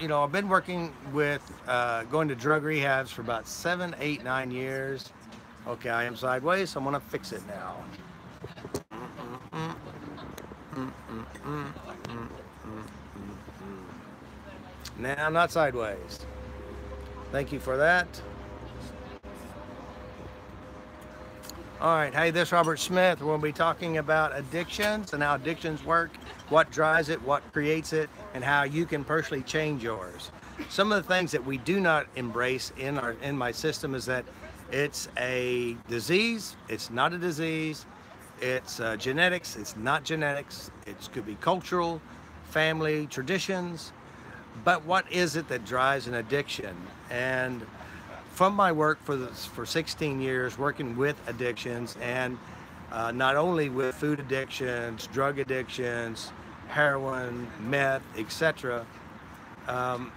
I've been working with going to drug rehabs for about 7, 8, 9 years. Okay, I am sideways, so I'm gonna fix it now. Now I'm not sideways. Thank you for that. All right, hey, this is Robert Smith. We're going to be talking about addictions and how addictions work, what drives it, what creates it, and how you can personally change yours. Some of the things that we do not embrace in my system is that it's a disease, it's not a disease, it's genetics, it's not genetics, it could be cultural, family, traditions, but what is it that drives an addiction? And from my work for 16 years working with addictions, and not only with food addictions, drug addictions, heroin, meth, etc.,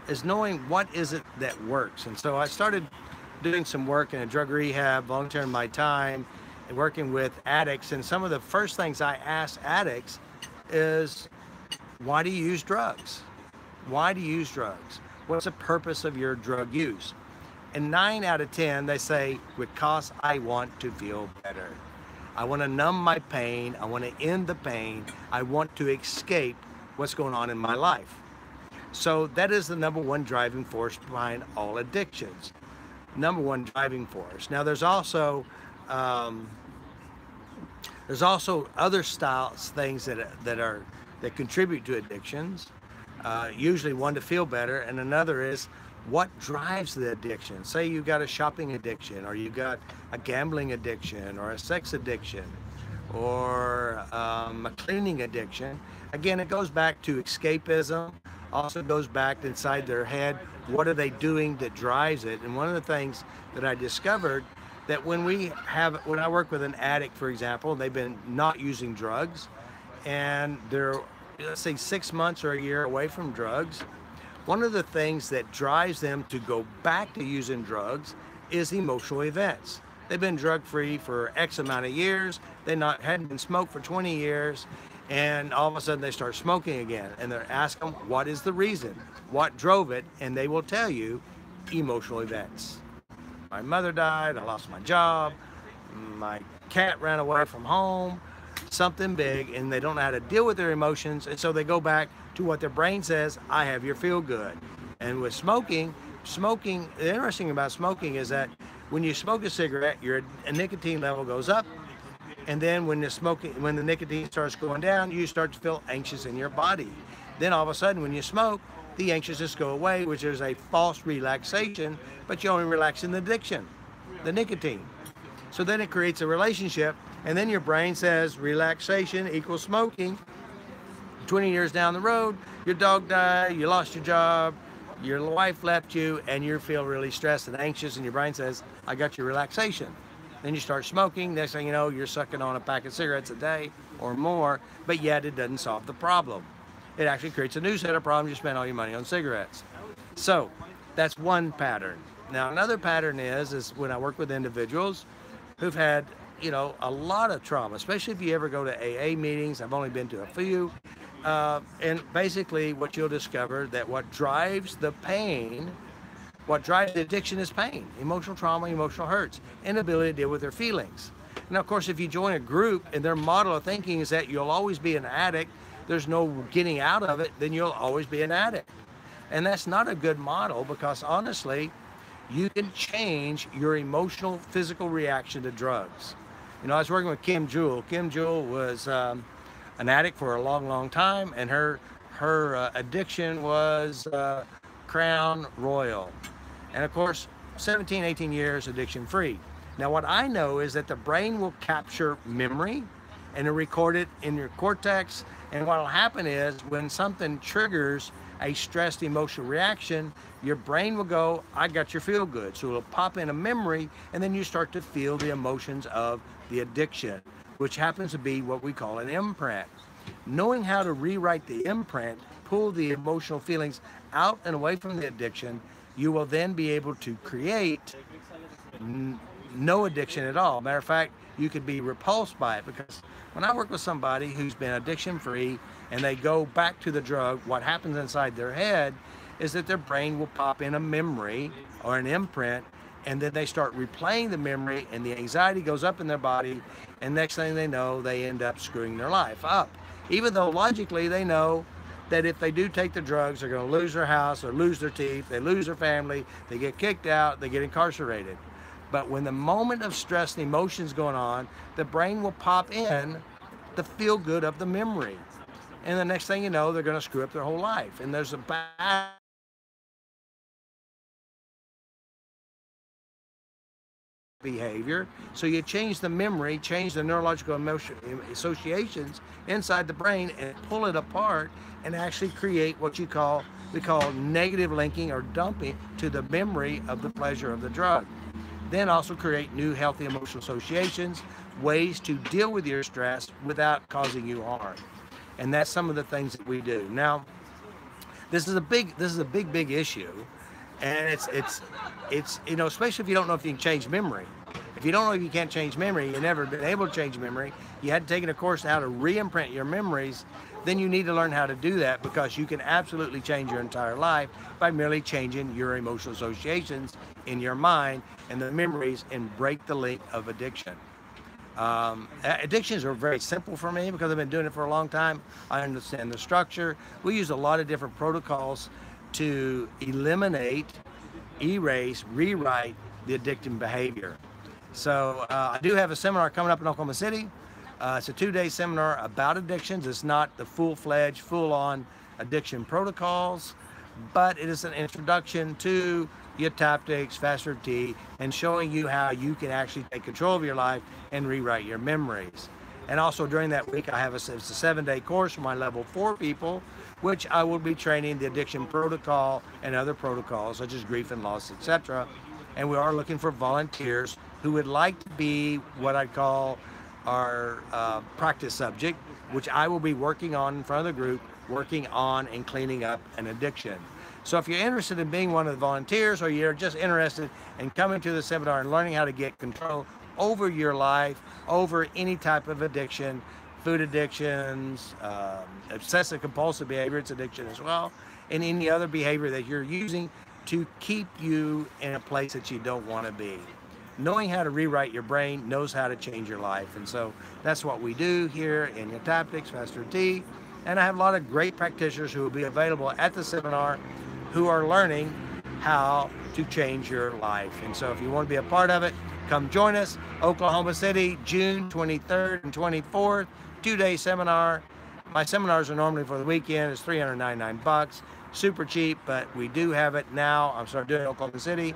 is knowing what is it that works. And so I started doing some work in a drug rehab, volunteering my time, and working with addicts. And some of the first things I ask addicts is, why do you use drugs? Why do you use drugs? What's the purpose of your drug use? And 9 out of 10, they say, because I want to feel better. I want to numb my pain. I want to end the pain. I want to escape what's going on in my life. So that is the #1 driving force behind all addictions. #1 driving force. Now there's also other styles, things that contribute to addictions. Usually one to feel better, and another is what drives the addiction. Say you've got a shopping addiction, or you've got a gambling addiction, or a sex addiction, or a cleaning addiction. Again, it goes back to escapism. Also goes back inside their head. What are they doing that drives it? And one of the things that I discovered, that when I work with an addict, for example, they've been not using drugs, and they're, let's say, 6 months or a year away from drugs, one of the things that drives them to go back to using drugs is emotional events. They've been drug-free for X amount of years. They hadn't been smoked for 20 years, and all of a sudden they start smoking again. And they're asking, what is the reason? What drove it? And they will tell you, emotional events. My mother died, I lost my job, my cat ran away from home, something big, and they don't know how to deal with their emotions, and so they go back to what their brain says, I have your feel good. And with smoking, the interesting about smoking is that when you smoke a cigarette, your nicotine level goes up, and then when the nicotine starts going down, you start to feel anxious in your body. Then all of a sudden when you smoke, the anxiousness go away, which is a false relaxation, but you only relax in the addiction, the nicotine. So then it creates a relationship, and then your brain says relaxation equals smoking. 20 years down the road, your dog died, you lost your job, your wife left you, and you feel really stressed and anxious, and your brain says, I got your relaxation. Then you start smoking. Next thing you know, you're sucking on a pack of cigarettes a day or more, but yet it doesn't solve the problem. It actually creates a new set of problems. You spend all your money on cigarettes. So that's one pattern. Now another pattern is when I work with individuals who've had, a lot of trauma, especially if you ever go to AA meetings. I've only been to a few. And basically what you'll discover, that what drives the pain, what drives the addiction is pain, emotional trauma, emotional hurts, inability to deal with their feelings. Now, of course, if you join a group and their model of thinking is that you'll always be an addict, there's no getting out of it, then you'll always be an addict. And that's not a good model, because honestly, you can change your emotional, physical reaction to drugs. I was working with Kim Jewell. Kim Jewell was an addict for a long, long time, and her addiction was Crown Royal. And of course, 17, 18 years addiction free. Now what I know is that the brain will capture memory and it'll record it in your cortex, and what will happen is when something triggers a stressed emotional reaction, your brain will go, I got your feel good. So it'll pop in a memory, and then you start to feel the emotions of the addiction, which happens to be what we call an imprint. Knowing how to rewrite the imprint, pull the emotional feelings out and away from the addiction, you will then be able to create no addiction at all. Matter of fact, you could be repulsed by it, because when I work with somebody who's been addiction free and they go back to the drug, what happens inside their head is that their brain will pop in a memory or an imprint, and then they start replaying the memory, and the anxiety goes up in their body, and next thing they know, they end up screwing their life up. Even though logically they know that if they do take the drugs, they're going to lose their house or lose their teeth, they lose their family, they get kicked out, they get incarcerated. But when the moment of stress and emotions going on, the brain will pop in the feel good of the memory. And the next thing you know, they're going to screw up their whole life. And there's a bad behavior. So you change the memory, change the neurological emotion associations inside the brain, and pull it apart and actually create what we call negative linking or dumping to the memory of the pleasure of the drug. Then also create new healthy emotional associations, ways to deal with your stress without causing you harm. And that's some of the things that we do. Now, this is a big issue, and it's you know, especially if you don't know if you can change memory. If you don't know if you can't change memory, you've never been able to change memory, you hadn't taken a course on how to re-imprint your memories, then you need to learn how to do that, because you can absolutely change your entire life by merely changing your emotional associations in your mind and the memories, and break the link of addiction. Addictions are very simple for me because I've been doing it for a long time. I understand the structure. We use a lot of different protocols to eliminate, erase, rewrite the addictive behavior. So I do have a seminar coming up in Oklahoma City. It's a 2-day seminar about addictions. It's not the full-fledged, full-on addiction protocols, but it is an introduction to your tactics, FasterEFT, and showing you how you can actually take control of your life and rewrite your memories. And also during that week, I have it's a 7-day course for my level 4 people, which I will be training the addiction protocol and other protocols such as grief and loss, etc. And we are looking for volunteers who would like to be what I call our practice subject, which I will be working on in front of the group, working on and cleaning up an addiction. So if you're interested in being one of the volunteers, or you're just interested in coming to the seminar and learning how to get control over your life, over any type of addiction, food addictions, obsessive compulsive behavior, it's addiction as well, and any other behavior that you're using to keep you in a place that you don't want to be. Knowing how to rewrite your brain knows how to change your life. And so that's what we do here in your tactics, FasterEFT. And I have a lot of great practitioners who will be available at the seminar who are learning how to change your life. And so if you want to be a part of it, come join us. Oklahoma City, June 23rd and 24th, 2-day seminar. My seminars are normally for the weekend. It's $399. Super cheap, but we do have it now. I'm starting doing it in Oklahoma City.